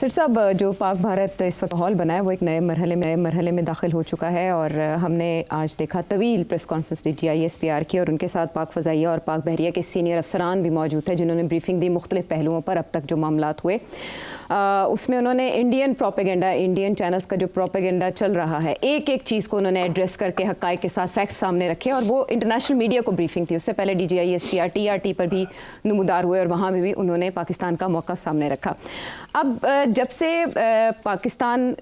Sir साहब, जो पाक भारत इस वक्त माहौल बना है वो एक नए मरहले में दाखिल हो चुका है और हमने आज देखा तवील प्रेस कॉन्फ्रेंस DGISPR की और उनके साथ पाक फ़ज़ाइया और पाक बहरिया के सीनियर अफसरान भी मौजूद थे जिन्होंने ब्रीफिंग दी मुख्तलिफ पहलुओं पर। अब तक जो मामलात हुए उसमें उन्होंने इंडियन प्रोपेगेंडा, इंडियन चैनल्स का जो प्रोपेगेंडा चल रहा है, एक एक चीज़ को उन्होंने एड्रेस करके हक़ाइक़ के साथ फैक्ट्स सामने रखे और वो इंटरनेशनल मीडिया को ब्रीफिंग थी। उससे पहले DGISPR TRT पर भी नमूदार हुए और वहाँ भी उन्होंने पाकिस्तान का मौक़िफ़ सामने रखा। अब जब से पाकिस्तान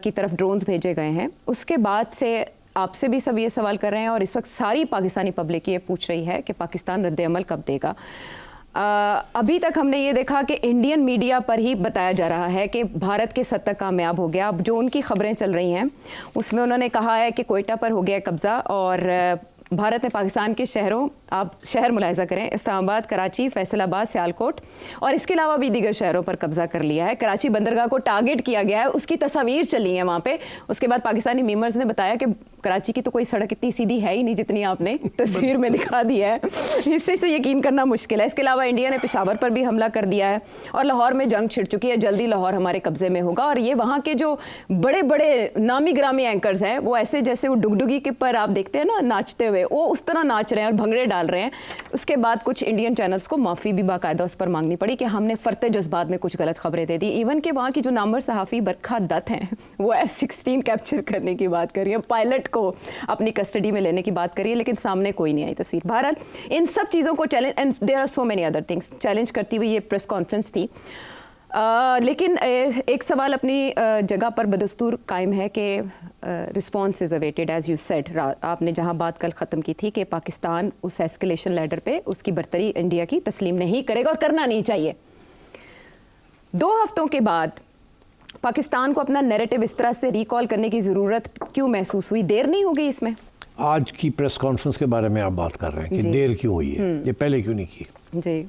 की तरफ ड्रोन्स भेजे गए हैं उसके बाद से आपसे भी सब ये सवाल कर रहे हैं और इस वक्त सारी पाकिस्तानी पब्लिक ये पूछ रही है कि पाकिस्तान रद्द-ए-अमल कब देगा। अभी तक हमने ये देखा कि इंडियन मीडिया पर ही बताया जा रहा है कि भारत के सद तक कामयाब हो गया। अब जो उनकी खबरें चल रही हैं उसमें उन्होंने कहा है कि कोयटा पर हो गया कब्ज़ा और भारत ने पाकिस्तान के शहरों, आप शहर मुलाहिज़ा करें, इस्लामाबाद, कराची, फैसलाबाद, सियालकोट और इसके अलावा भी दीगर शहरों पर कब्ज़ा कर लिया है। कराची बंदरगाह को टारगेट किया गया है, उसकी तस्वीर चली है वहाँ पे। उसके बाद पाकिस्तानी मीमर्स ने बताया कि कराची की तो कोई सड़क इतनी सीधी है ही नहीं जितनी आपने तस्वीर में दिखा दी है, इससे से यकीन करना मुश्किल है। इसके अलावा इंडिया ने पेशावर पर भी हमला कर दिया है और लाहौर में जंग छिड़ चुकी है। जल्दी लाहौर हमारे कब्ज़े में होगा और ये वहाँ के जो बड़े बड़े नामी ग्रामी एंकर्स हैं वो ऐसे जैसे वो डुगडुगी के पर आप देखते हैं ना नाचते हुए, वो उस तरह नाच रहे हैं और भंगड़े डाल रहे हैं। उसके बाद कुछ इंडियन चैनल्स को माफ़ी भी बाकायदा उस पर मांगनी पड़ी कि हमने फरते जज्बात में कुछ गलत खबरें दे दी। इवन कि वहाँ की जो नामवर सहाफ़ी बरखा दत्त हैं वो F-16 कैप्चर करने की बात कर रही है, पायलट को अपनी कस्टडी में लेने की बात करी है, लेकिन सामने कोई नहीं आई तस्वीर। बहरहाल इन सब चीज़ों को challenge, and there are so many other things, challenge करती हुई ये प्रेस कॉन्फ्रेंस थी। लेकिन एक सवाल अपनी जगह पर बदस्तूर कायम है कि response is awaited as you said. आपने जहां बात कल ख़त्म की थी कि पाकिस्तान उस एस्केलेशन लैडर पे उसकी बर्तरी इंडिया की तस्लीम नहीं करेगा और करना नहीं चाहिए। 2 हफ्तों के बाद पाकिस्तान को अपना नैरेटिव इस तरह से रिकॉल करने की ज़रूरत क्यों महसूस हुई? देर नहीं हो गई इसमें? आज की प्रेस कॉन्फ्रेंस के बारे में आप बात कर रहे हैं कि देर क्यों हुई है, ये पहले क्यों नहीं की? जी,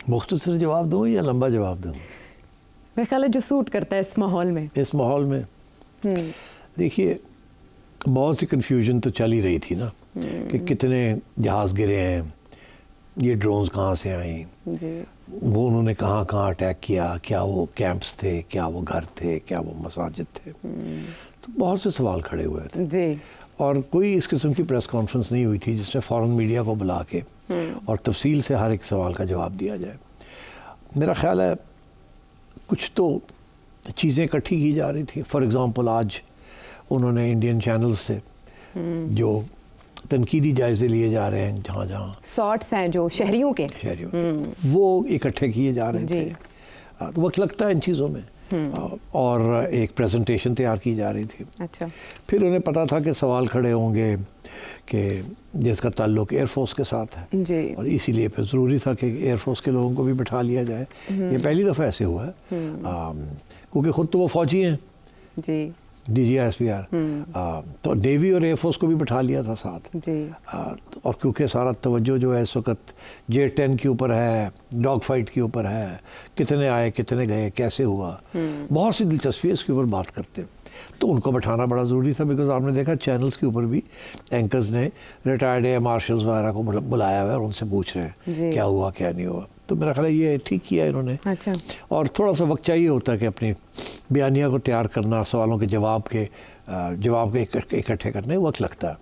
मुख्तसर जवाब दूँ या लंबा जवाब दूँ? मेरे ख्याल है जो सूट करता है इस माहौल में। इस माहौल में देखिए बहुत सी कन्फ्यूजन तो चल ही रही थी ना कि कितने जहाज़ गिरे हैं, ये ड्रोन्स कहाँ से आई, वो उन्होंने कहाँ कहाँ अटैक किया, क्या वो कैंप्स थे, क्या वो घर थे, क्या वो मसाजिद थे। तो बहुत से सवाल खड़े हुए थे जी। और कोई इस किस्म की प्रेस कॉन्फ्रेंस नहीं हुई थी जिसमें फ़ौरन मीडिया को बुला के और तफसील से हर एक सवाल का जवाब दिया जाए। मेरा ख्याल है कुछ तो चीज़ें इकट्ठी की जा रही थी। फॉर एग्ज़ाम्पल आज उन्होंने इंडियन चैनल्स से जो तनकीदी जायज़े लिए जा रहे हैं, जहाँ जहाँ शॉर्ट्स हैं जो शहरियों के वो इकट्ठे किए जा रहे थे, तो वक्त लगता है इन चीज़ों में। और एक प्रेजेंटेशन तैयार की जा रही थी। अच्छा। फिर उन्हें पता था कि सवाल खड़े होंगे कि जिसका ताल्लुक एयरफोर्स के साथ है जी। और इसीलिए फिर ज़रूरी था कि एयरफोर्स के लोगों को भी बिठा लिया जाए। ये पहली दफ़ा ऐसे हुआ है क्योंकि ख़ुद तो वो फ़ौजी हैं जी, DGISPR, तो नेवी और एयरफोर्स को भी बिठा लिया था साथ जी। और क्योंकि सारा तवज्जो जो है इस वक्त J-10 के ऊपर है, डॉग फाइट के ऊपर है, कितने आए कितने गए कैसे हुआ, बहुत सी दिलचस्पी इसके ऊपर बात करते हैं, तो उनको बैठाना बड़ा ज़रूरी था। बिकॉज आपने देखा चैनल्स के ऊपर भी एंकर्स ने रिटायर्ड एयर मार्शल्स वगैरह को बुलाया हुआ है और उनसे पूछ रहे हैं क्या हुआ क्या नहीं हुआ। तो मेरा ख्याल है ये ठीक किया इन्होंने। अच्छा। और थोड़ा सा वक्त चाहिए होता है कि अपनी बयानिया को तैयार करना, सवालों के जवाब के इकट्ठे करने वक्त लगता है।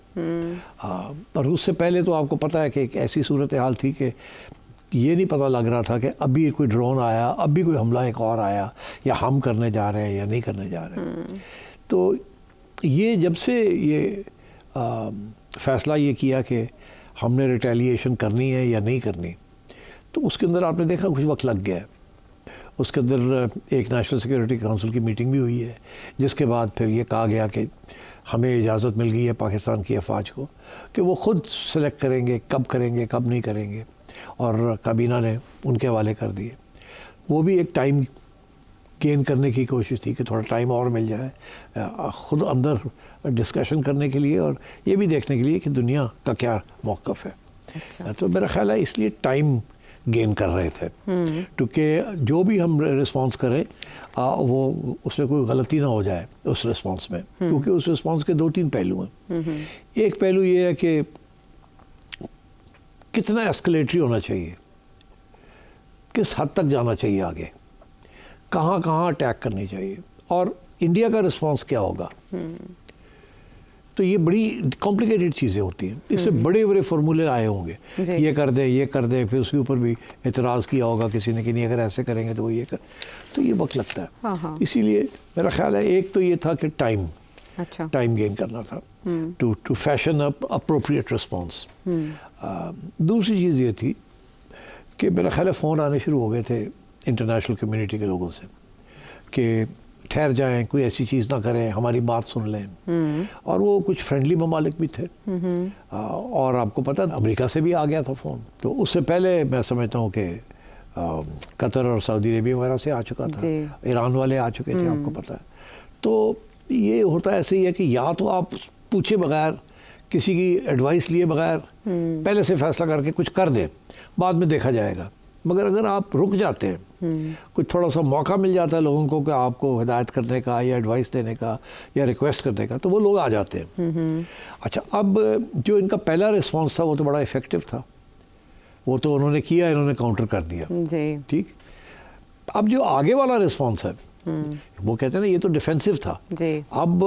और उससे पहले तो आपको पता है कि एक ऐसी सूरत हाल थी कि ये नहीं पता लग रहा था कि अभी कोई ड्रोन आया, अभी कोई हमला एक और आया, या हम करने जा रहे हैं या नहीं करने जा रहे हैं। तो ये जब से ये फ़ैसला ये किया कि हमने रिटेलिएशन करनी है या नहीं करनी, तो उसके अंदर आपने देखा कुछ वक्त लग गया है। उसके अंदर एक नेशनल सिक्योरिटी काउंसिल की मीटिंग भी हुई है जिसके बाद फिर ये कहा गया कि हमें इजाज़त मिल गई है पाकिस्तान की अफवाज को कि वो ख़ुद सेलेक्ट करेंगे कब नहीं करेंगे, और काबीना ने उनके हवाले कर दिए। वो भी एक टाइम गेन करने की कोशिश थी कि थोड़ा टाइम और मिल जाए ख़ुद अंदर डिस्कशन करने के लिए और ये भी देखने के लिए कि दुनिया का क्या मौक़िफ़ है। अच्छा। तो मेरा ख्याल है इसलिए टाइम गेन कर रहे थे क्योंकि जो भी हम रिस्पांस करें वो उसमें कोई गलती ना हो जाए उस रिस्पांस में, क्योंकि उस रिस्पांस के 2-3 पहलू हैं। एक पहलू ये है कि कितना एस्केलेटरी होना चाहिए, किस हद तक जाना चाहिए आगे, कहाँ कहाँ अटैक करनी चाहिए और इंडिया का रिस्पांस क्या होगा। तो ये बड़ी कॉम्प्लिकेटेड चीज़ें होती हैं। इससे बड़े बड़े फार्मूले आए होंगे, ये कर दें, फिर उसके ऊपर भी एतराज़ किया होगा किसी ने कि नहीं अगर ऐसे करेंगे तो वो ये कर, तो ये वक्त लगता है। हाँ। इसीलिए मेरा ख्याल है एक तो ये था कि टाइम गेन करना था, to fashion up appropriate response. दूसरी चीज़ ये थी कि मेरा ख्याल है फ़ोन आने शुरू हो गए थे इंटरनेशनल कम्युनिटी के लोगों से कि ठहर जाएं, कोई ऐसी चीज़ ना करें, हमारी बात सुन लें। और वो कुछ फ्रेंडली ममालिक भी थे। और आपको पता अमेरिका से भी आ गया था फ़ोन। तो उससे पहले मैं समझता हूँ कि कतर और सऊदी अरेबिया वगैरह से आ चुका था, ईरान वाले आ चुके थे, आपको पता है। तो ये होता ऐसे ही है कि या तो आप पूछे बगैर, किसी की एडवाइस लिए बगैर पहले से फैसला करके कुछ कर दें, बाद में देखा जाएगा। मगर अगर आप रुक जाते हैं, कुछ थोड़ा सा मौका मिल जाता है लोगों को कि आपको हिदायत करने का या एडवाइस देने का या रिक्वेस्ट करने का, तो वो लोग आ जाते हैं। अच्छा, अब जो इनका पहला रिस्पांस था वो तो बड़ा इफ़ेक्टिव था, वो तो उन्होंने किया, इन्होंने काउंटर कर दिया, ठीक। अब जो आगे वाला रिस्पांस है वो कहते हैं ना ये तो डिफेंसिव था, अब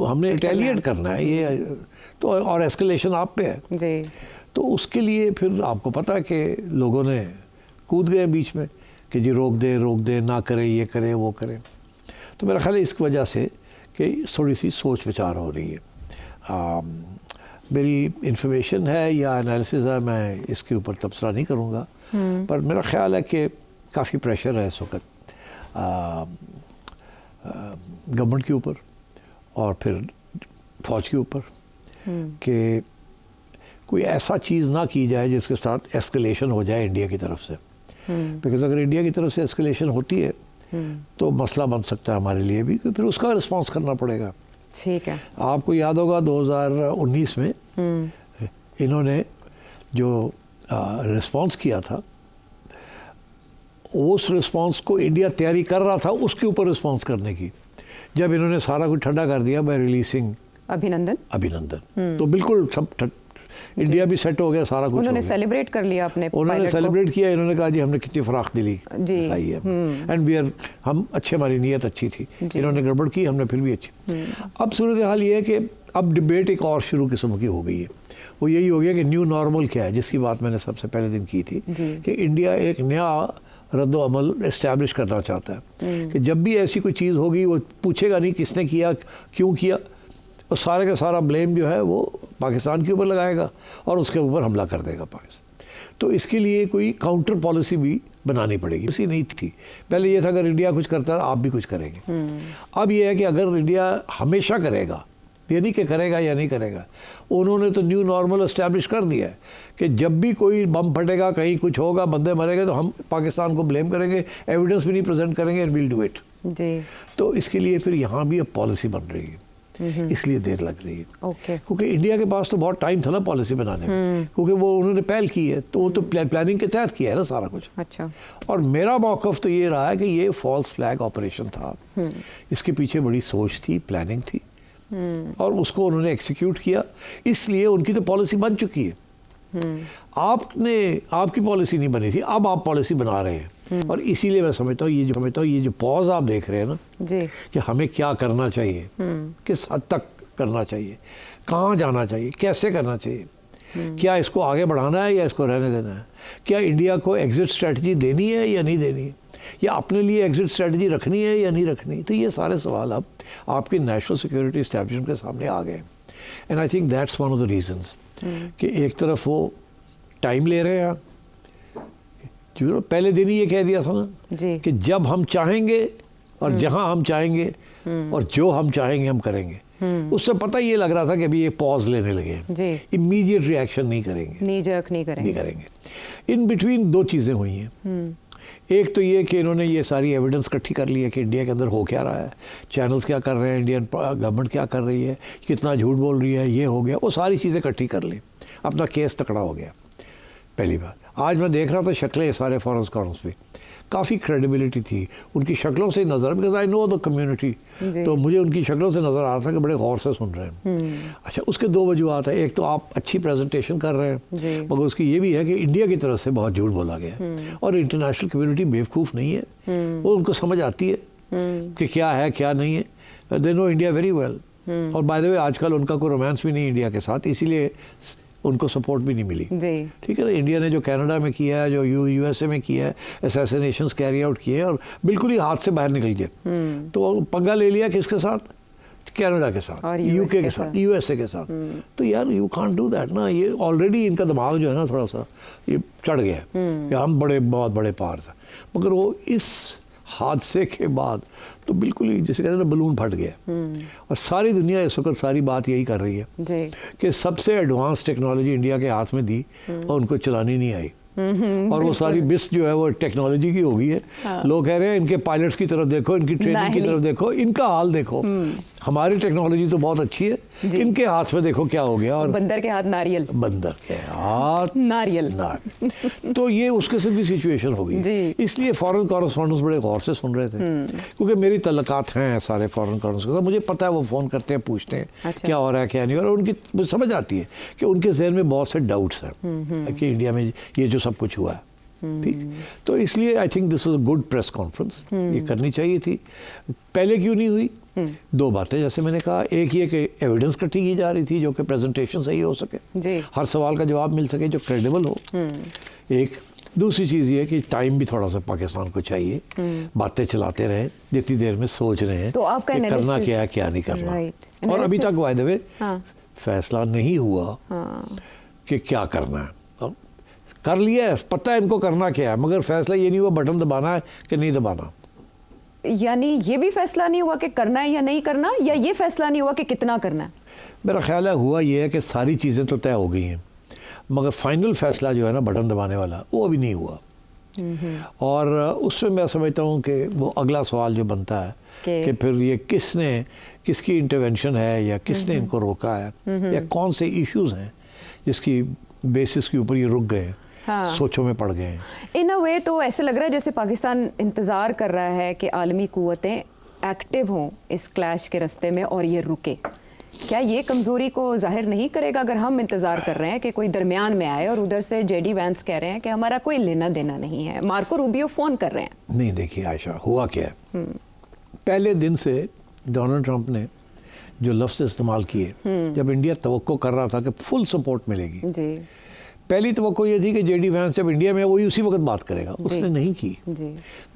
हमने रिटेलिएट करना है, ये तो और एस्केलेशन आप पे है। तो उसके लिए फिर आपको पता है कि लोगों ने कूद गए बीच में कि जी रोक दे, ना करें, ये करें, वो करें। तो मेरा ख्याल है इस वजह से कि थोड़ी सी सोच विचार हो रही है। मेरी इन्फॉर्मेशन है या एनालिसिस है, मैं इसके ऊपर तबसरा नहीं करूँगा, पर मेरा ख्याल है कि काफ़ी प्रेशर है इस वक्त गवर्नमेंट के ऊपर और फिर फौज के ऊपर कि कोई ऐसा चीज़ ना की जाए जिसके साथ एस्केलेशन हो जाए इंडिया की तरफ से। बिकॉज अगर इंडिया की तरफ से एस्केलेशन होती है तो मसला बन सकता है हमारे लिए भी, फिर उसका रिस्पांस करना पड़ेगा। ठीक है। आपको याद होगा 2019 में इन्होंने जो रिस्पांस किया था, उस रिस्पांस को इंडिया तैयारी कर रहा था उसके ऊपर रिस्पांस करने की, जब इन्होंने सारा कुछ ठंडा कर दिया बाय रिलीजिंग अभिनंदन, तो बिल्कुल सब इंडिया भी सेट हो गया, सारा कुछ उन्होंने सेलिब्रेट कर लिया अपने, उन्होंने सेलिब्रेट किया, इन्होंने कहा जी हमने कितनी फराख दिली दिखाई है, एंड वी आर, हम अच्छे, हमारी नीयत अच्छी थी, इन्होंने गड़बड़ की, हमने फिर भी अच्छी। अब सूरत हाल ये है कि अब डिबेट एक और शुरू किस्म की हो गई है, वो यही हो गया कि न्यू नॉर्मल क्या है, जिसकी बात मैंने सबसे पहले दिन की थी कि इंडिया एक नया रद्द अमल इस्टेब्लिश करना चाहता है कि जब भी ऐसी कोई चीज़ होगी वो पूछेगा नहीं किसने किया, क्यों किया, और सारे का सारा ब्लेम जो है वो पाकिस्तान के ऊपर लगाएगा और उसके ऊपर हमला कर देगा पाकिस्तान। तो इसके लिए कोई काउंटर पॉलिसी भी बनानी पड़ेगी, इसी नहीं थी पहले। ये था अगर इंडिया कुछ करता है आप भी कुछ करेंगे। अब ये है कि अगर इंडिया हमेशा करेगा, ये नहीं कि करेगा या नहीं करेगा, उन्होंने तो न्यू नॉर्मल इस्टेब्लिश कर दिया है कि जब भी कोई बम फटेगा, कहीं कुछ होगा, बंदे मरेंगे, तो हम पाकिस्तान को ब्लेम करेंगे, एविडेंस भी नहीं प्रेजेंट करेंगे, एंड विल डू इट। तो इसके लिए फिर यहाँ भी अब पॉलिसी बन रही है, इसलिए देर लग रही है। क्योंकि इंडिया के पास तो बहुत टाइम था ना पॉलिसी बनाने में, क्योंकि वो उन्होंने पहल की है, तो वो तो प्लानिंग के तहत किया है ना सारा कुछ। अच्छा। और मेरा मौक़िफ़ तो ये रहा है कि ये फॉल्स फ्लैग ऑपरेशन था, इसके पीछे बड़ी सोच थी, प्लानिंग थी, और उसको उन्होंने एग्जीक्यूट किया, इसलिए उनकी तो पॉलिसी बन चुकी है। आपकी पॉलिसी नहीं बनी थी, अब आप पॉलिसी बना रहे हैं, और इसीलिए मैं समझता हूँ ये जो पॉज आप देख रहे हैं ना कि हमें क्या करना चाहिए, किस हद तक करना चाहिए, कहाँ जाना चाहिए, कैसे करना चाहिए, क्या इसको आगे बढ़ाना है या इसको रहने देना है, क्या इंडिया को एग्जिट स्ट्रेटजी देनी है या नहीं देनी है, या अपने लिए एग्जिट स्ट्रेटजी रखनी है या नहीं रखनी। तो ये सारे सवाल अब आपके नेशनल सिक्योरिटी एस्टैब्लिशमेंट के सामने आ गए, and I think that's one of the reasons कि एक तरफ वो टाइम ले रहे हैं, जो पहले दिन ही ये कह दिया था ना कि जब हम चाहेंगे और जहां हम चाहेंगे और जो हम चाहेंगे हम करेंगे, उससे पता ये लग रहा था कि अभी ये पॉज लेने लगे हैं, इमीडिएट रिएक्शन नहीं करेंगे, नहीं करेंगे। इन बिटवीन दो चीज़ें हुई हैं। एक तो ये कि इन्होंने ये सारी एविडेंस इकट्ठी कर ली है कि इंडिया के अंदर हो क्या रहा है, चैनल्स क्या कर रहे हैं, इंडियन गवर्नमेंट क्या कर रही है, कितना झूठ बोल रही है, ये हो गया, वो सारी चीज़ें इकट्ठी कर ली, अपना केस तकड़ा हो गया। पहली बात, आज मैं देख रहा था शक्लें सारे फॉरेन कॉरेंस पे, काफ़ी क्रेडिबिलिटी थी उनकी शक्लों से नज़र, because I know the community, तो मुझे उनकी शक्लों से नज़र आ रहा था कि बड़े गौर से सुन रहे हैं। अच्छा, उसके दो वजूहत है, एक तो आप अच्छी प्रेजेंटेशन कर रहे हैं, मगर उसकी ये भी है कि इंडिया की तरफ से बहुत झूठ बोला गया और इंटरनेशनल कम्युनिटी बेवकूफ़ नहीं है, वो उनको समझ आती है कि क्या है क्या नहीं है, they know India very well. और बाय द वे आजकल उनका कोई रोमांस भी नहीं इंडिया के साथ, इसीलिए उनको सपोर्ट भी नहीं मिली। ठीक है ना, इंडिया ने जो कनाडा में किया है, जो यूएसए में किया है, असैसिनेशंस कैरी आउट किए और बिल्कुल ही हाथ से बाहर निकल गए, तो पंगा ले लिया किसके साथ, कनाडा के साथ, यूके के साथ, यूएसए के साथ। तो यार यू कांट डू दैट ना, ये ऑलरेडी इनका दिमाग जो है ना थोड़ा सा ये चढ़ गया है कि हम बहुत बड़े पावर हैं, मगर वो इस हादसे के बाद तो बिल्कुल ही जैसे कहते हैं ना बलून फट गया। और सारी दुनिया इस वक्त सारी बात यही कर रही है कि सबसे एडवांस टेक्नोलॉजी इंडिया के हाथ में दी और उनको चलानी नहीं आई, और वो सारी बिस जो है वो टेक्नोलॉजी की हो गई है। लोग कह रहे हैं इनके पायलट्स की तरफ देखो, इनकी ट्रेनिंग की तरफ देखो, इनका हाल देखो, हमारी टेक्नोलॉजी तो बहुत अच्छी है, इनके हाथ में देखो क्या हो गया। और बंदर के हाथ नारियल, बंदर के हाथ नारियल। तो ये उस किस्म की सिचुएशन हो गई, इसलिए फॉरेन कॉरेस्पॉन्डेंट्स बड़े गौर से सुन रहे थे, क्योंकि मेरी तल्लकात हैं सारे फॉरेन कॉरेस्पॉन्डेंट्स, मुझे पता है वो फ़ोन करते हैं, पूछते हैं क्या हो रहा है क्या नहीं हो रहा, और उनकी मुझे समझ आती है कि उनके जहन में बहुत से डाउट्स हैं कि इंडिया में ये जो सब कुछ हुआ है। ठीक, तो इसलिए I think this was a good press conference, ये करनी चाहिए थी। पहले क्यों नहीं हुई? दो बातें, जैसे मैंने कहा, एक ये कि एविडेंस इकट्ठी की जा रही थी जो कि प्रेजेंटेशन सही हो सके, हर सवाल का जवाब मिल सके जो क्रेडिबल हो। एक दूसरी चीज़ ये कि टाइम भी थोड़ा सा पाकिस्तान को चाहिए, बातें चलाते रहे, जितनी देर में सोच रहे हैं तो आपका कि करना क्या है क्या नहीं करना। और अभी तक बाय द वे फैसला नहीं हुआ कि क्या करना है। कर लिया है, पता है इनको करना क्या है, मगर फैसला ये नहीं हुआ बटन दबाना है कि नहीं दबाना। यानी ये भी फैसला नहीं हुआ कि करना है या नहीं करना, या ये फैसला नहीं हुआ कि कितना करना है? मेरा ख्याल है हुआ ये है कि सारी चीज़ें तो तय हो गई हैं, मगर फाइनल फैसला जो है ना बटन दबाने वाला, वो अभी नहीं हुआ। और उसमें मैं समझता हूँ कि वो अगला सवाल जो बनता है कि फिर ये किसकी इंटरवेंशन है, या किसने इनको रोका है, या कौन से इश्यूज़ हैं जिसकी बेसिस के ऊपर ये रुक गए, सोचों में पड़ गए हैं। इन अ वे तो ऐसे लग रहा है जैसे पाकिस्तान इंतज़ार कर रहा है कि आलमी कुव्वतें एक्टिव हों इस क्लैश के रास्ते में और ये रुके। क्या ये कमज़ोरी को जाहिर नहीं करेगा अगर हम इंतज़ार कर रहे हैं कि कोई दरमियान में आए, और उधर से जेडी वैंस कह रहे हैं कि हमारा कोई लेना देना नहीं है, मार्को रूबियो फ़ोन कर रहे हैं? नहीं, देखिए आयशा, हुआ क्या है, पहले दिन से डोनाल्ड ट्रंप ने जो लफ्ज़ इस्तेमाल किए, जब इंडिया तवक्को कर रहा था कि फुल सपोर्ट मिलेगी, पहली तवक्को ये थी कि जेडी वैंस जब इंडिया में वही उसी वक्त बात करेगा, उसने नहीं की।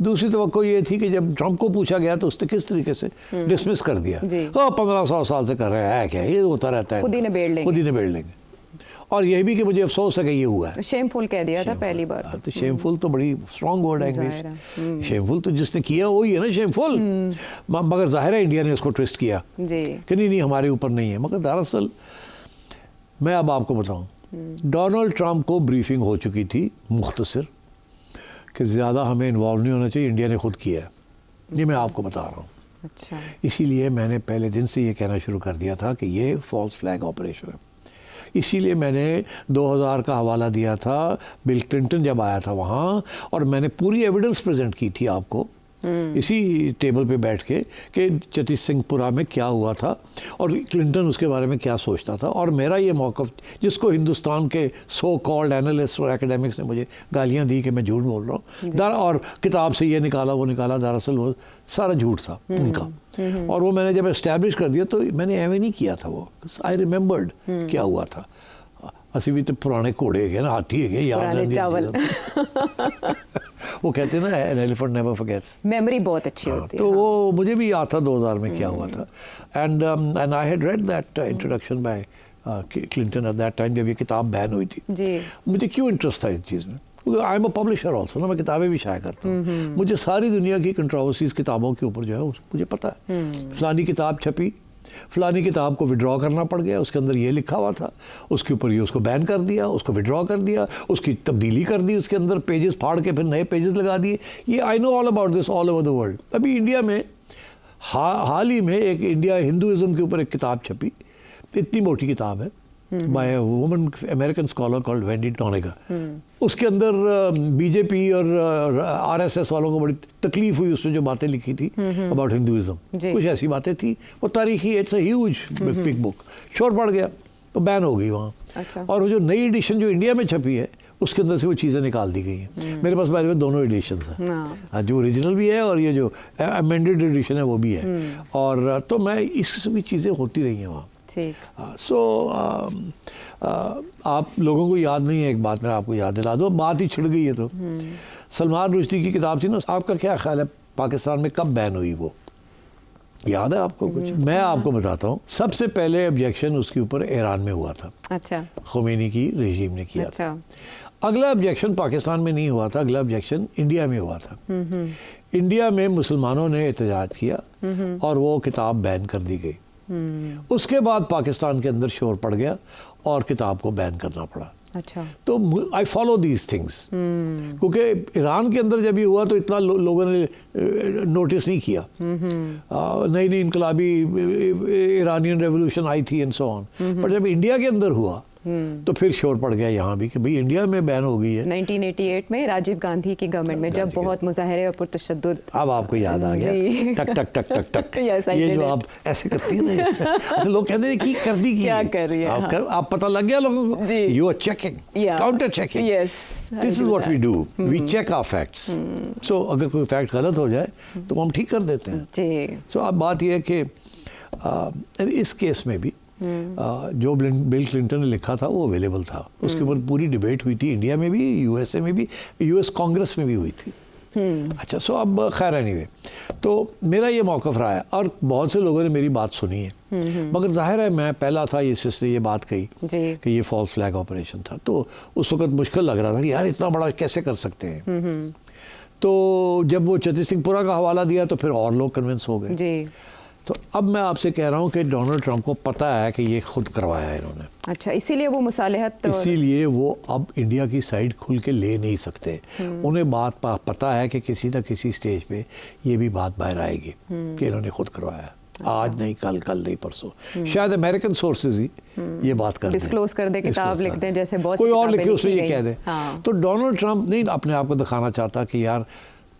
दूसरी तवक्को ये थी कि जब ट्रंप को पूछा गया तो उसने किस तरीके से डिसमिस कर दिया, 1500 साल से कर रहे हैं क्या, ये होता रहता है, खुद ही निबेड़ लेंगे। और यह भी कि मुझे अफसोस है कि ये हुआ है। शेमफुल कह दिया था पहली बार। तो शेमफुल तो बड़ी स्ट्रॉन्ग वर्ड है इंग्लिश। शेमफुल तो जिसने किया वही है ना शेमफुल, मगर जाहिर है इंडिया ने उसको ट्विस्ट किया कि नहीं हमारे ऊपर नहीं है। मगर दरअसल मैं अब आपको बताऊं, डोनाल्ड ट्रंप को ब्रीफिंग हो चुकी थी मुख्तसर कि ज़्यादा हमें इन्वॉल्व नहीं होना चाहिए, इंडिया ने खुद किया है, ये मैं आपको बता रहा हूँ। अच्छा। इसीलिए मैंने पहले दिन से ये कहना शुरू कर दिया था कि ये फॉल्स फ्लैग ऑपरेशन है। इसीलिए मैंने 2000 का हवाला दिया था, बिल क्लिंटन जब आया था वहाँ, और मैंने पूरी एविडेंस प्रेजेंट की थी आपको इसी टेबल पे बैठ के कि चती सिंहपुरा में क्या हुआ था और क्लिंटन उसके बारे में क्या सोचता था। और मेरा ये मौक़िफ़, जिसको हिंदुस्तान के सो कॉल्ड एनालिस्ट और एकेडमिक्स ने मुझे गालियाँ दी कि मैं झूठ बोल रहा हूँ, और किताब से ये निकाला वो निकाला, दरअसल वो सारा झूठ था उनका। और वो मैंने जब एस्टैब्लिश कर दिया तो मैंने एवं नहीं किया था, वो आई रिमेंबर्ड क्या हुआ था। असी भी तो पुराने घोड़े है ना, हाथी है याद वो कहते हैं ना an elephant never forgets, memory बहुत अच्छी होती है। तो वो मुझे भी याद था 2000 में क्या हुआ था। And I had read that introduction by Clinton at that time, जब ये किताब बैन हुई थी। मुझे क्यों इंटरेस्ट था इस चीज़ में, I am a publisher also ना, मैं किताबें भी शाया करता हूँ। मुझे सारी दुनिया की कंट्रोवर्सीज किताबों के ऊपर जो है मुझे पता है। फलानी किताब छपी, फलानी किताब को विड्रॉ करना पड़ गया, उसके अंदर ये लिखा हुआ था, उसके ऊपर ये उसको बैन कर दिया, उसको विड्रॉ कर दिया, उसकी तब्दीली कर दी, उसके अंदर पेजेस फाड़ के फिर नए पेजेस लगा दिए। ये I know all about this all over the world. अभी इंडिया में हाल ही में एक इंडिया हिंदुइज्म के ऊपर एक किताब छपी, इतनी मोटी किताब है, by a woman American scholar called Wendy Doniger. उसके अंदर बीजेपी और आरएसएस वालों को बड़ी तकलीफ हुई, उसने जो बातें लिखी थी अबाउट हिंदुइज्म, कुछ ऐसी बातें थी, वो तारीखी, it's a huge big book, शोर पड़ गया तो बैन हो गई वहाँ। अच्छा। और वो जो नई एडिशन जो इंडिया में छपी है उसके अंदर से वो चीज़ें निकाल दी गई हैं। मेरे पास बाय द वे दोनों एडिशंस हैं, जो ओरिजिनल भी है और ये जो अमेंडेड एडिशन है वो भी है। और तो मैं इससे भी चीज़ें होती रही हैं वहाँ। सो आप लोगों को याद नहीं है, एक बात मैं आपको याद दिला दूँ, बात ही छिड़ गई है तो सलमान रुश्दी की किताब थी ना, आपका क्या ख्याल है पाकिस्तान में कब बैन हुई? वो याद है आपको कुछ? मैं आपको बताता हूँ। सबसे पहले ऑब्जेक्शन उसके ऊपर ईरान में हुआ था। अच्छा। खुमैनी की रेजिम ने किया था। अगला ऑब्जेक्शन पाकिस्तान में नहीं हुआ था, अगला ऑब्जेक्शन इंडिया में हुआ था। इंडिया में मुसलमानों ने एहतजाज किया और वो किताब बैन कर दी गई। उसके बाद पाकिस्तान के अंदर शोर पड़ गया और किताब को बैन करना पड़ा। अच्छा। तो आई फॉलो दीज थिंग्स, क्योंकि ईरान के अंदर जब ये हुआ तो इतना लोगों ने नोटिस नहीं किया। नई नई इनकलाबी ईरानियन रेवोल्यूशन आई थी एंड सो ऑन, पर जब इंडिया के अंदर हुआ तो फिर शोर पड़ गया यहाँ भी कि भाई इंडिया में बैन हो गई है। 1988 में राजीव गांधी की गवर्नमेंट में जब बहुत मुजाहरे और पुरतशद्दुद। अब आपको याद आ गया, टक टक टक टक टक ये जो आप ऐसे करती है ना, लोग कहते हैं कि कर दी क्या कर रही है, आप पता लग गया लोगों को, you are checking, counter checking. This is what we do, we check our facts. So अगर कोई फैक्ट गलत हो जाए तो हम ठीक कर देते हैं। सो अब बात यह है कि इस केस में भी जो बिल क्लिंटन ने लिखा था वो अवेलेबल था, उसके ऊपर पूरी डिबेट हुई थी, इंडिया में भी, यूएसए में भी, यूएस कांग्रेस में भी हुई थी। अच्छा। सो अब खैर एनीवे, तो मेरा ये मौक़िफ़ रहा है और बहुत से लोगों ने मेरी बात सुनी है, मगर जाहिर है मैं पहला था जिसने ये बात कही कि ये फॉल्स फ्लैग ऑपरेशन था, तो उस वक्त मुश्किल लग रहा था कि यार इतना बड़ा कैसे कर सकते हैं। तो जब वो चतरी सिंहपुरा का हवाला दिया तो फिर और लोग कन्विंस हो गए। तो अब मैं आपसे कह रहा हूँ कि डोनाल्ड ट्रंप को पता है कि ये खुद करवाया है इन्होंने। अच्छा, इसीलिए वो मुसालहत, इसीलिए वो अब इंडिया की साइड खुल के ले नहीं सकते। उन्हें बात पता है कि किसी न किसी स्टेज पे ये भी बात बाहर आएगी कि इन्होंने खुद करवाया। आज नहीं, कल, कल नहीं, परसों। शायद अमेरिकन सोर्सेज ही ये बात कर डिस्क्लोज कर दे, किताब लिख दें, जैसे बहुत कोई और लिखे उसमें ये कह दे। तो डोनाल्ड ट्रंप नहीं अपने आप को दिखाना चाहता कि यार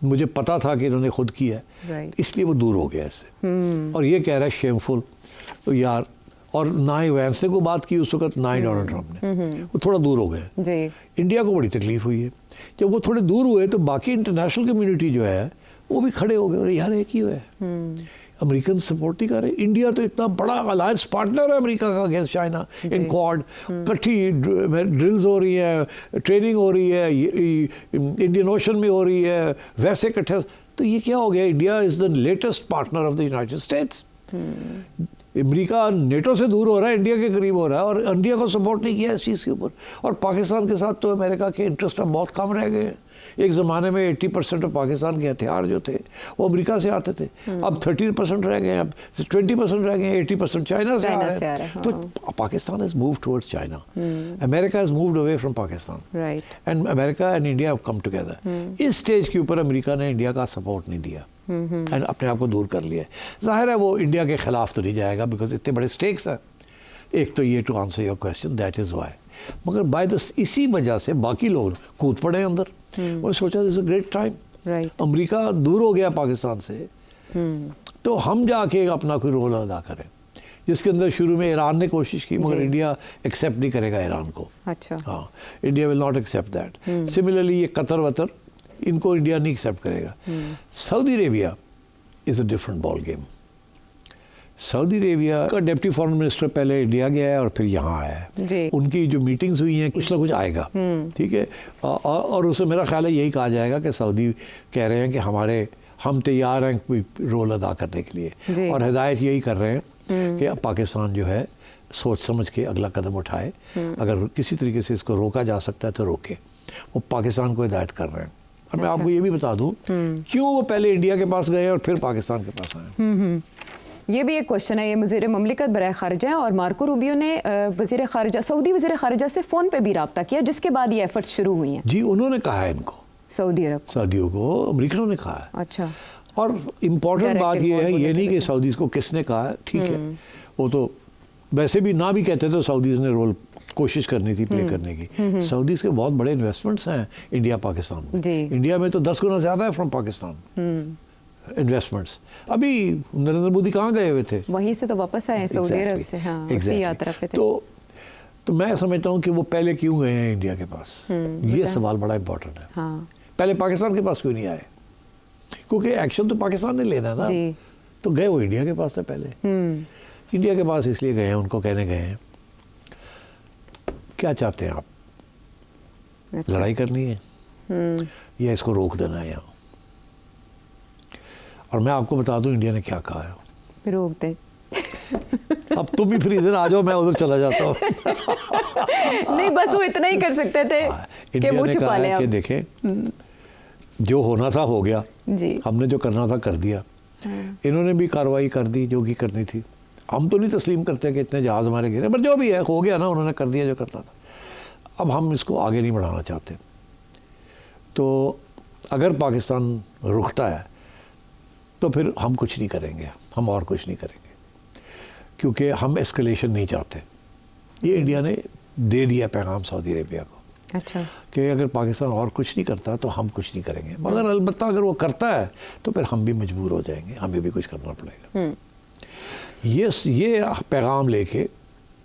मुझे पता था कि इन्होंने खुद किया है, इसलिए वो दूर हो गया इससे। और ये कह रहा है शेमफुल, तो यार, और ना ही वैंसे को बात की उस वक्त, ना ही डोनाल्ड ट्रंप ने, वो थोड़ा दूर हो गए। इंडिया को बड़ी तकलीफ हुई है। जब वो थोड़े दूर हुए तो बाकी इंटरनेशनल कम्युनिटी जो है वो भी खड़े हो गए, यार एक ही हुआ है, अमेरिकन सपोर्ट नहीं कर रहे। इंडिया तो इतना बड़ा अलायंस पार्टनर है अमेरिका का अगेंस्ट चाइना इन क्वाड, इकट्ठी ड्रिल्स हो रही है, ट्रेनिंग हो रही है, इंडियन ओशन में हो रही है, वैसे इकट्ठे। तो ये क्या हो गया? India is the latest partner of the United states. America NATO से दूर हो रहा है, इंडिया के करीब हो रहा है, और इंडिया को सपोर्ट नहीं किया इस चीज़ के ऊपर। और पाकिस्तान के साथ तो अमेरिका के इंटरेस्ट अब बहुत कम रह गए हैं। एक ज़माने में 80% ऑफ पाकिस्तान के हथियार जो थे वो अमेरिका से आते थे, अब 30% रह गए, अब 20% रह गए, 80% चाइना से आ रहे हैं। तो Pakistan has moved towards China, America has moved away from Pakistan, and America and India have come together. इस स्टेज के ऊपर अमेरिका ने इंडिया का सपोर्ट नहीं दिया एंड अपने आप को दूर कर लिया। जाहिर है वो इंडिया के ख़िलाफ़ तो नहीं जाएगा, बिकॉज इतने बड़े स्टेक्स हैं। एक तो ये, to answer your question, that is why. मगर बाय द इसी वजह से बाकी लोग कूद पड़े अंदर। वो सोचा this is a great time, America दूर हो गया पाकिस्तान से, तो हम जाके अपना कोई रोल अदा करें, जिसके अंदर शुरू में ईरान ने कोशिश की, मगर इंडिया एक्सेप्ट नहीं करेगा ईरान को। अच्छा। हाँ, India will not accept that. Similarly ये कतर वतर, इनको इंडिया नहीं एक्सेप्ट करेगा। Saudi Arabia is a different ball game. Saudi Arabia का डिप्टी फॉरेन मिनिस्टर पहले इंडिया गया है और फिर यहाँ आया है। उनकी जो मीटिंग्स हुई हैं, कुछ ना कुछ आएगा, ठीक है। और उसमें मेरा ख्याल है यही कहा जाएगा कि सऊदी कह रहे हैं कि हम तैयार हैं कोई रोल अदा करने के लिए, और हिदायत यही कर रहे हैं कि पाकिस्तान जो है सोच समझ के अगला कदम उठाए, अगर किसी तरीके से इसको रोका जा सकता है तो रोके। वो पाकिस्तान को हिदायत कर रहे हैं। और मैं आपको ये भी बता दूँ क्यों वो पहले इंडिया के पास गए और फिर पाकिस्तान के पास आए। ये भी एक क्वेश्चन है। ये वज़ीर ममलिकत बराए खारिजा और मार्को रूबियो ने वज़ीर खारिजा, सऊदी वज़ीर खारिजा से फ़ोन पे भी रब्ता किया, जिसके बाद ये एफर्ट शुरू हुई हैं। जी, उन्होंने कहा है इनको, सऊदी अरब, सऊदियों को अमरीकनों ने कहा है। अच्छा। और इम्पोर्टेंट बात ये है, ये नहीं कि सऊदीज़ को किसने कहा है, ठीक है, वो तो वैसे भी ना भी कहते तो सऊदीज़ ने रोल कोशिश करनी थी प्ले करने की। सऊदीज़ के बहुत बड़े इन्वेस्टमेंट्स हैं इंडिया पाकिस्तान में। इंडिया में तो 10 गुना ज़्यादा है फ्रॉम पाकिस्तान इन्वेस्टमेंट्स। अभी नरेंद्र मोदी कहाँ गए हुए थे? वहीं से तो वापस आए सऊदी अरब से। हाँ, उसी यात्रा पे थे। तो मैं समझता हूँ कि वो पहले क्यों गए हैं इंडिया के पास, ये सवाल बड़ा इंपॉर्टेंट है। हाँ। पहले पाकिस्तान के पास क्यों नहीं आए? क्योंकि एक्शन तो पाकिस्तान ने लेना है ना, तो गए वो इंडिया के पास है पहले। इंडिया के पास इसलिए गए हैं, उनको कहने गए हैं क्या चाहते हैं आप? अच्छा। लड़ाई करनी है या इसको रोक देना है यहाँ? और मैं आपको बता दूं इंडिया ने क्या कहा है, रोक दे। अब तुम भी फिर इधर आ जाओ, मैं उधर चला जाता हूँ। नहीं, बस वो इतना ही कर सकते थे कि मुंह छुपा ले। कि देखें, जो होना था हो गया जी, हमने जो करना था कर दिया। इन्होंने भी कार्रवाई कर दी जो कि करनी थी। हम तो नहीं तस्लीम करते कि इतने जहाज़ हमारे गिरे, पर जो भी है हो गया ना, उन्होंने कर दिया जो करना था। अब हम इसको आगे नहीं बढ़ाना चाहते। तो अगर पाकिस्तान रुकता है तो फिर हम कुछ नहीं करेंगे, हम और कुछ नहीं करेंगे, क्योंकि हम एस्केलेशन नहीं चाहते। ये इंडिया ने दे दिया पैगाम सऊदी अरेबिया को। अच्छा। कि अगर पाकिस्तान और कुछ नहीं करता तो हम कुछ नहीं करेंगे, मगर अलबत्ता अगर वो करता है तो फिर हम भी मजबूर हो जाएंगे, हमें भी कुछ करना पड़ेगा। ये पैगाम लेके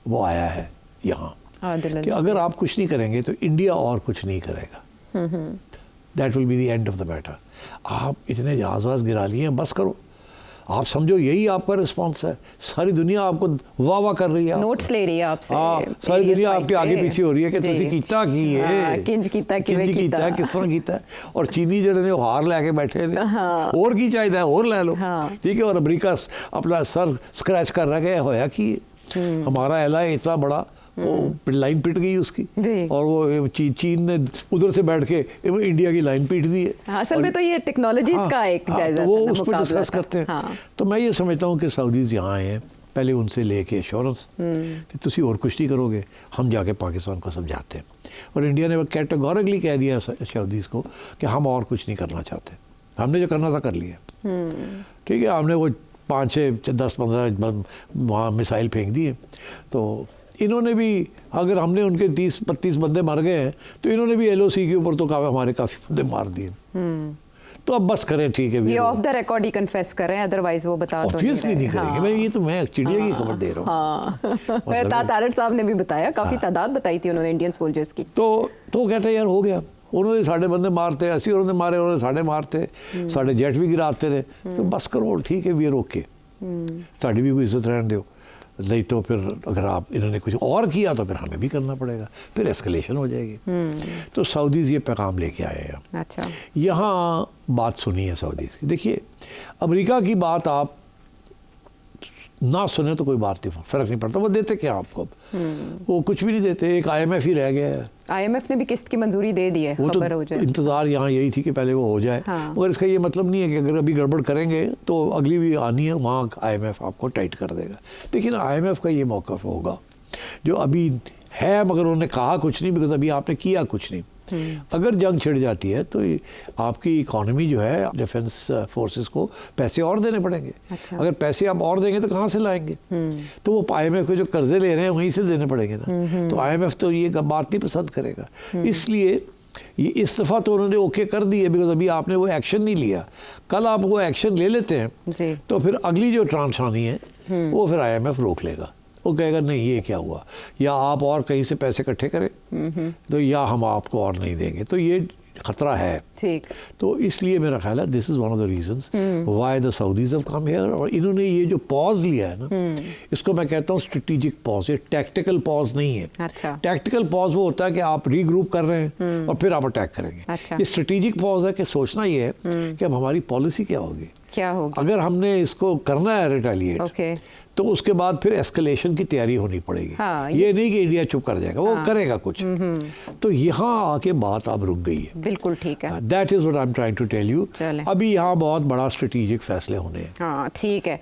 वो आया है यहाँ कि अगर आप कुछ नहीं करेंगे तो इंडिया और कुछ नहीं करेगा। That will be the end of the matter. आप इतने जहाज़ वहाज़ गिरा लिए हैं, बस करो। आप समझो यही आपका रिस्पांस है। सारी दुनिया आपको वाह वाह कर रही है, नोट्स ले रही है आपसे। हाँ, सारी दुनिया आपके आगे पीछे हो रही है कि तुसी कीता की है, किंज कीता किस तरह कीता है। और चीनी जड़े ने हार लेके बैठे थे, और की चाहिए और ले लो, ठीक है। और अमेरिका अपना सर स्क्रैच कर रहा है, होया कि हमारा एलआई इतना बड़ा, वो लाइन पिट गई उसकी, और वो चीन ने उधर से बैठ के इंडिया की लाइन पीट दी है। असल में तो ये टेक्नोलॉजीज का एक जायजा, वो उस पर डिस्कस करते हैं। तो मैं ये समझता हूँ कि सऊदीज़ यहाँ आए हैं पहले उनसे लेके एश्योरेंस कि तुसी और कुछ नहीं करोगे, हम जाके पाकिस्तान को समझाते हैं। और इंडिया ने कैटेगोरिकली कह दिया सऊदीज़ को कि हम और कुछ नहीं करना चाहते, हमने जो करना था कर लिया, ठीक है। हमने वो 5, 6, 10, 15 वहाँ मिसाइल फेंक दिए। तो इन्होंने भी, अगर हमने उनके 30-32 बंदे मार गए हैं तो इन्होंने भी LOC के ऊपर तो हमारे काफ़ी बंदे मार दिए। तो अब बस करें, ठीक है। ये of the record he confess कर रहे हैं, अदरवाइज वो बता तो नहीं करेंगे। मैं चिड़िया की खबर दे रहा हूँ। तारड़ साहब ने भी बताया, काफ़ी तादाद बताई थी उन्होंने इंडियन सोल्जर्स की। तो कहते हैं यार हो गया, उन्होंने साढ़े बंदे मारते, 80 उन्होंने मारे, उन्होंने साढ़े मारते, साढ़े जेट भी गिराते रहे। तो बस करो, ठीक है, वी रोक के साड़ी भी कोई इज्जत रहने दो, नहीं तो फिर अगर आप इन्होंने कुछ और किया तो फिर हमें भी करना पड़ेगा, फिर एस्केलेशन हो जाएगी। तो सऊदीज़ ये पैगाम लेके आए हैं। अच्छा। यहाँ बात सुनी है सऊदीज़ की। देखिए, अमेरिका की बात आप ना सुने तो कोई बात नहीं, फ़र्क नहीं पड़ता। वो देते क्या आपको? वो कुछ भी नहीं देते। एक IMF ही रह गया है। IMF ने भी किस्त की मंजूरी दे दी है, खबर हो जाए। इंतज़ार यहाँ यही थी कि पहले वो हो जाए। हाँ। मगर इसका ये मतलब नहीं है कि अगर अभी गड़बड़ करेंगे तो अगली भी आनी है, वहाँ IMF आपको टाइट कर देगा। देखिए ना, IMF का ये मौक़िफ़ होगा जो अभी है, मगर उन्होंने कहा कुछ नहीं, बिकॉज अभी आपने किया कुछ नहीं। अगर जंग छिड़ जाती है तो आपकी इकॉनमी जो है, डिफेंस फोर्सेस को पैसे और देने पड़ेंगे। अच्छा। अगर पैसे आप और देंगे तो कहाँ से लाएंगे? तो वो IMF को जो कर्जे ले रहे हैं वहीं से देने पड़ेंगे ना। तो IMF तो ये बात नहीं पसंद करेगा। इसलिए ये इस दफ़ा तो उन्होंने ओके कर दी है, बिकॉज अभी आपने वो एक्शन नहीं लिया। कल आप वो एक्शन ले लेते हैं तो फिर अगली जो ट्रांच आनी है वो फिर IMF रोक लेगा। वो कहेगा नहीं ये क्या हुआ, या आप और कहीं से पैसे इकट्ठे करें तो या हम आपको और नहीं देंगे। तो ये खतरा है। ठीक। तो इसलिए मेरा ख्याल है this is one of the reasons why the Saudis have come here. और इन्होंने ये जो पॉज लिया है ना, इसको मैं कहता हूँ स्ट्रेटेजिक पॉज। ये टैक्टिकल पॉज नहीं है। अच्छा। टैक्टिकल पॉज वो होता है कि आप रीग्रुप कर रहे हैं और फिर आप अटैक करेंगे। अच्छा। ये स्ट्रेटेजिक पॉज है कि सोचना ये है कि अब हमारी पॉलिसी क्या होगी, क्या होगी। अगर हमने इसको करना है रिटेलिएट, तो उसके बाद फिर एस्केलेशन की तैयारी होनी पड़ेगी। हाँ, ये नहीं कि इंडिया चुप कर जाएगा, वो करेगा कुछ। तो यहाँ आके बात अब रुक गई है। बिल्कुल ठीक है। That is what I am trying to tell you. अभी यहाँ बहुत बड़ा स्ट्रेटेजिक फैसले होने हैं। हाँ ठीक है।